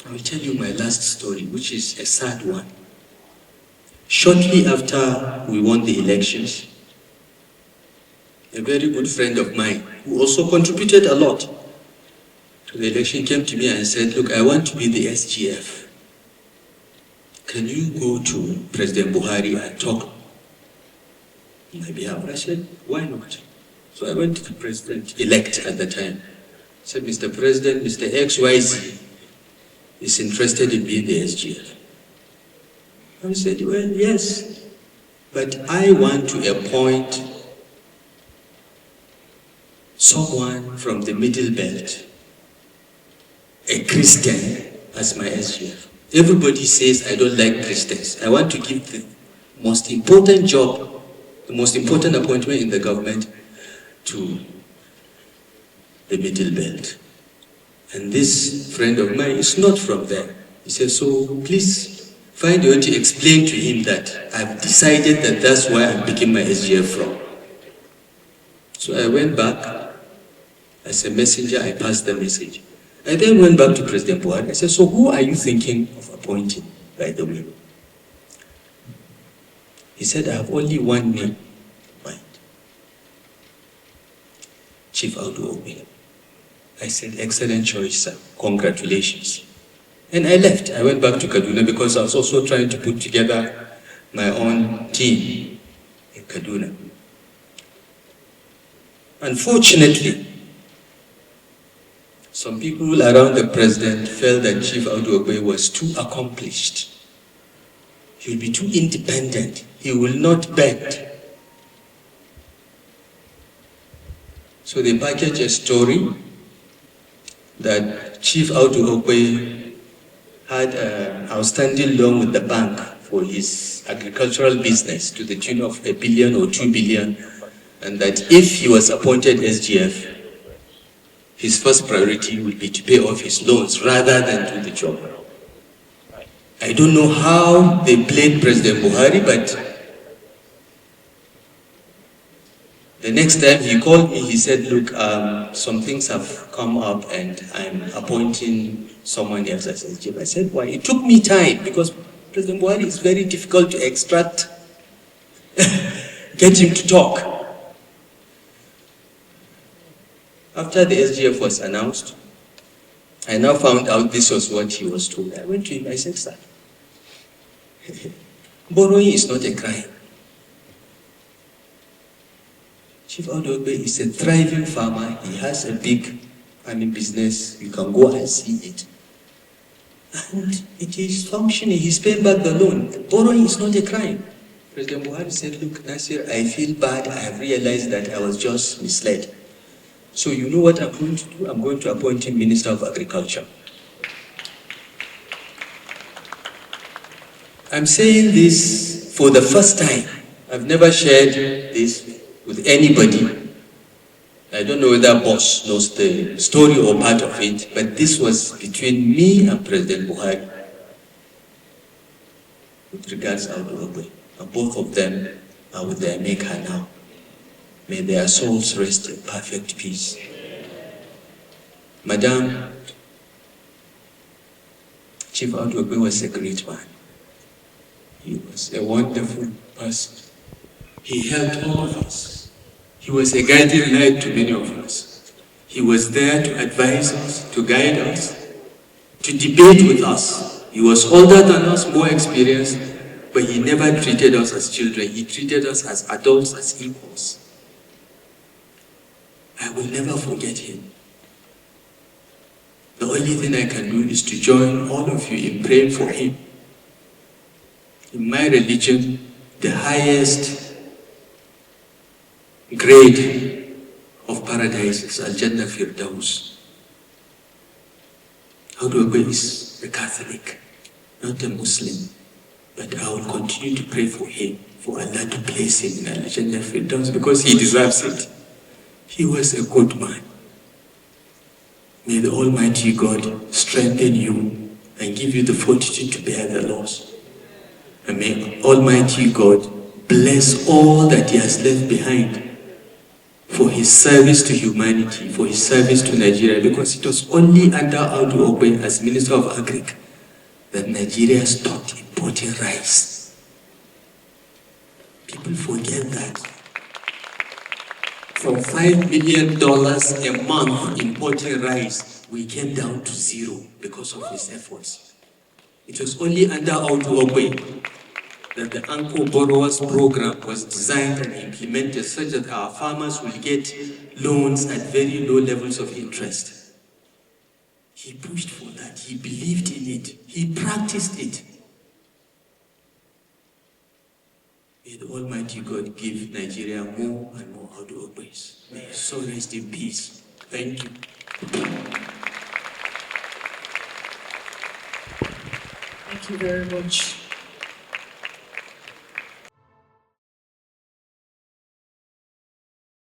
I will tell you my last story, which is a sad one. Shortly after we won the elections, a very good friend of mine, who also contributed a lot to the election, came to me and said, look, I want to be the SGF. Can you go to President Buhari and talk on my behalf? I said, why not? So I went to the president-elect at the time. I said, Mr. President, Mr. XYZ is interested in being the SGF. I said, well, yes, but I want to appoint someone from the Middle Belt, a Christian, as my SGF. Everybody says I don't like Christians. I want to give the most important job, the most important appointment in the government to the Middle Belt. And this friend of mine is not from there. He says, so please find a way to explain to him that I've decided that that's where I'm picking my SGF from. So I went back. As a messenger, I passed the message. I then went back to President Buhari. I said, so who are you thinking of appointing, by the way? He said, I have only one name in mind. Chief Audu Ogbeh. I said, excellent choice, sir. Congratulations. And I left. I went back to Kaduna because I was also trying to put together my own team in Kaduna. Unfortunately, some people around the president felt that Chief Audu Ogbeh was too accomplished. He will be too independent. He will not bend. So they packaged a story that Chief Audu Ogbeh had an outstanding loan with the bank for his agricultural business to the tune of $1 billion or $2 billion, and that if he was appointed SGF, his first priority would be to pay off his loans rather than do the job. I don't know how they played President Buhari, but the next time he called me, he said, look, some things have come up and I'm appointing someone else as SGF. I said, why? It took me time because President Buhari is very difficult to extract, get him to talk. After the SGF was announced, I now found out this was what he was told. I went to him, I said, sir, borrowing is not a crime. Chief Audu Ogbeh is a thriving farmer. He has a big farming business. You can go and see it. And it is functioning. He's paying back the loan. Borrowing is not a crime. President Buhari said, look, Nasir, I feel bad. I have realized that I was just misled. So you know what I'm going to do? I'm going to appoint him Minister of Agriculture. I'm saying this for the first time. I've never shared this with anybody. I don't know whether boss knows the story or part of it, but this was between me and President Buhari with regards to Audu Ogbeh. And both of them are with their maker now. May their souls rest in perfect peace. Madam, Chief Audu Ogbeh was a great man. He was a wonderful person. He helped all of us. He was a guiding light to many of us. He was there to advise us, to guide us, to debate with us. He was older than us, more experienced, but he never treated us as children. He treated us as adults, as equals. I will never forget him. The only thing I can do is to join all of you in praying for him. In my religion, the highest grade of paradise is Al-Jannah Firdaus. Audu Ogbeh is a Catholic, not a Muslim, but I will continue to pray for him, for Allah to place him in Al-Jannah Firdaus because he deserves it. He was a good man. May the Almighty God strengthen you and give you the fortitude to bear the loss. And may Almighty God bless all that he has left behind for his service to humanity, for his service to Nigeria, because it was only under Audu Ogbeh as Minister of Agric that Nigeria stopped importing rice. People forget that. From $5 million a month importing rice, we came down to zero because of his efforts. It was only under Audu Ogbeh that the Anchor Borrowers Program was designed and implemented such that our farmers will get loans at very low levels of interest. He pushed for that. He believed in it. He practiced it. May the Almighty God give Nigeria more and more Audu Ogbehs. May his soul rest in peace. Thank you. Thank you very much.